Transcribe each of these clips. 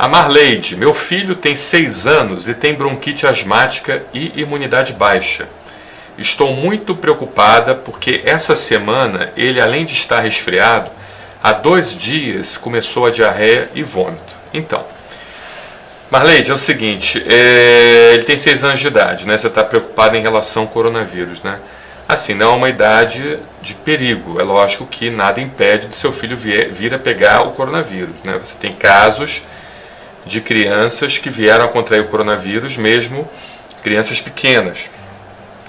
A Marleide, meu filho tem 6 anos e tem bronquite asmática e imunidade baixa. Estou muito preocupada porque essa semana ele, além de estar resfriado, há 2 dias começou a diarreia e vômito. Então, Marleide, é o seguinte, ele tem 6 anos de idade, né? Você está preocupada em relação ao coronavírus, né? Assim, não é uma idade de perigo. É lógico que nada impede de seu filho vir a pegar o coronavírus, né? Você tem casos de crianças que vieram a contrair o coronavírus, mesmo crianças pequenas.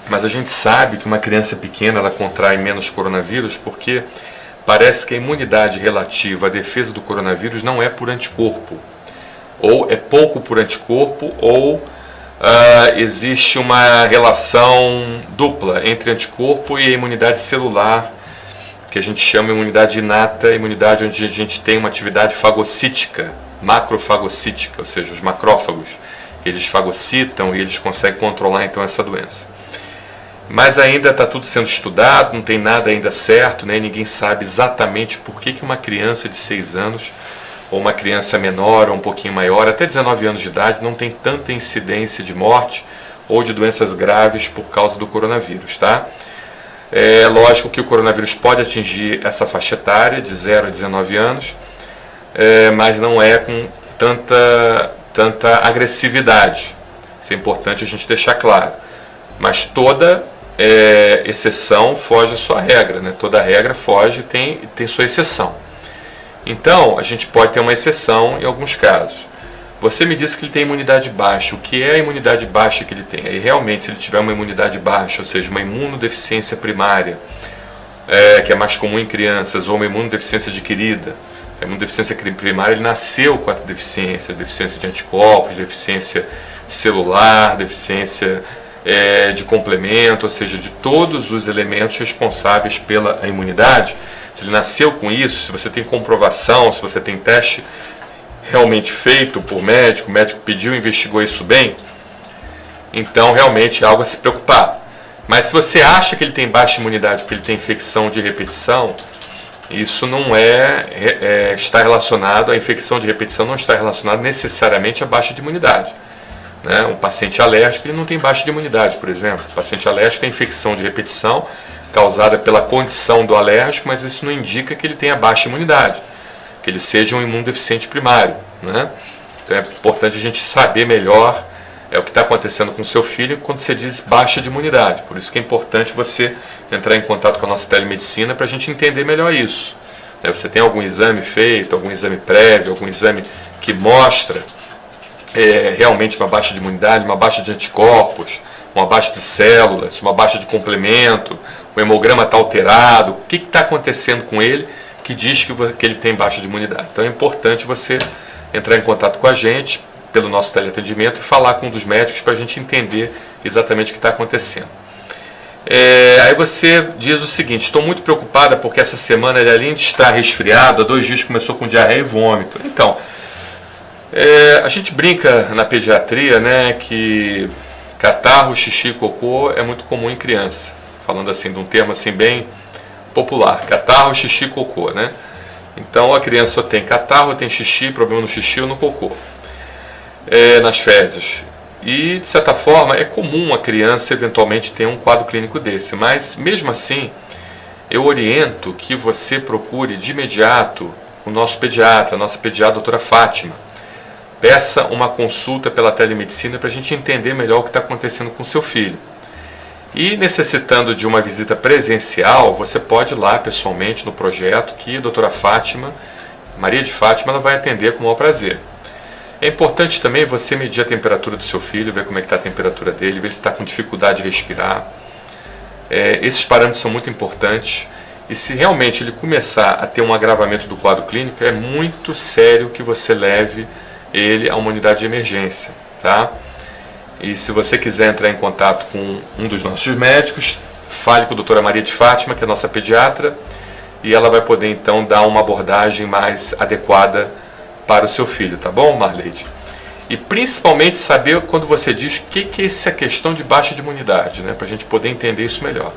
Mas a gente sabe que uma criança pequena ela contrai menos coronavírus porque parece que a imunidade relativa à defesa do coronavírus não é por anticorpo. Ou é pouco por anticorpo, ou existe uma relação dupla entre anticorpo e a imunidade celular, que a gente chama de imunidade inata, imunidade onde a gente tem uma atividade fagocítica, macrofagocítica, ou seja, os macrófagos, eles fagocitam e eles conseguem controlar então essa doença. Mas ainda está tudo sendo estudado, não tem nada ainda certo, né? Ninguém sabe exatamente por que uma criança de 6 anos, ou uma criança menor ou um pouquinho maior, até 19 anos de idade, não tem tanta incidência de morte ou de doenças graves por causa do coronavírus, tá? É lógico que o coronavírus pode atingir essa faixa etária, de 0 a 19 anos, mas não é com tanta agressividade. Isso é importante a gente deixar claro. Mas toda exceção foge à sua regra, né? Toda regra foge e tem sua exceção. Então, a gente pode ter uma exceção em alguns casos. Você me disse que ele tem imunidade baixa. O que é a imunidade baixa que ele tem? Aí, realmente, se ele tiver uma imunidade baixa, ou seja, uma imunodeficiência primária, que é mais comum em crianças, ou uma imunodeficiência adquirida, a imunodeficiência primária, ele nasceu com a deficiência de anticorpos, deficiência celular, deficiência de complemento, ou seja, de todos os elementos responsáveis pela imunidade. Se ele nasceu com isso, se você tem comprovação, se você tem teste realmente feito por médico, o médico pediu, investigou isso bem, então realmente é algo a se preocupar. Mas se você acha que ele tem baixa imunidade porque ele tem infecção de repetição, isso não está relacionado, a infecção de repetição não está relacionada necessariamente à baixa de imunidade. Né? Um paciente alérgico ele não tem baixa de imunidade, por exemplo. O paciente alérgico tem infecção de repetição causada pela condição do alérgico, mas isso não indica que ele tenha baixa imunidade, que ele seja um imunodeficiente primário, né? Então é importante a gente saber melhor o que está acontecendo com o seu filho quando você diz baixa de imunidade. Por isso que é importante você entrar em contato com a nossa telemedicina para a gente entender melhor isso. Você tem algum exame feito, algum exame prévio, algum exame que mostra realmente uma baixa de imunidade, uma baixa de anticorpos, uma baixa de células, uma baixa de complemento, o hemograma está alterado, o que está acontecendo com ele que diz que ele tem baixa de imunidade. Então é importante você entrar em contato com a gente pelo nosso teleatendimento e falar com um dos médicos para a gente entender exatamente o que está acontecendo. Aí você diz o seguinte: estou muito preocupada porque essa semana ele, além de estar resfriado, há 2 dias começou com diarreia e vômito. Então, a gente brinca na pediatria, né, que catarro, xixi e cocô é muito comum em criança. Falando assim de um termo assim bem popular, catarro, xixi e cocô, né? Então a criança só tem catarro, tem xixi, problema no xixi ou no cocô, nas fezes. E de certa forma é comum a criança eventualmente ter um quadro clínico desse, mas mesmo assim eu oriento que você procure de imediato o nosso pediatra, a nossa pediatra, a doutora Fátima. Peça uma consulta pela telemedicina para a gente entender melhor o que está acontecendo com o seu filho. E necessitando de uma visita presencial, você pode ir lá pessoalmente no projeto que a doutora Fátima, Maria de Fátima, ela vai atender com o maior prazer. É importante também você medir a temperatura do seu filho, ver como é que está a temperatura dele, ver se está com dificuldade de respirar. Esses parâmetros são muito importantes. E se realmente ele começar a ter um agravamento do quadro clínico, é muito sério que você leve ele a uma unidade de emergência, tá? E se você quiser entrar em contato com um dos nossos médicos, fale com a doutora Maria de Fátima, que é a nossa pediatra, e ela vai poder então dar uma abordagem mais adequada para o seu filho, tá bom, Marleide? E principalmente saber quando você diz o que é essa questão de baixa de imunidade, né? Para a gente poder entender isso melhor.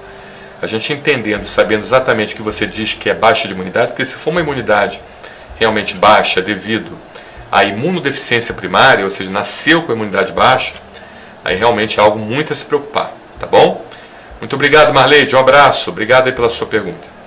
A gente entendendo, sabendo exatamente o que você diz que é baixa de imunidade, porque se for uma imunidade realmente baixa devido a imunodeficiência primária, ou seja, nasceu com a imunidade baixa, aí realmente é algo muito a se preocupar, tá bom? Muito obrigado, Marleide, um abraço, obrigado aí pela sua pergunta.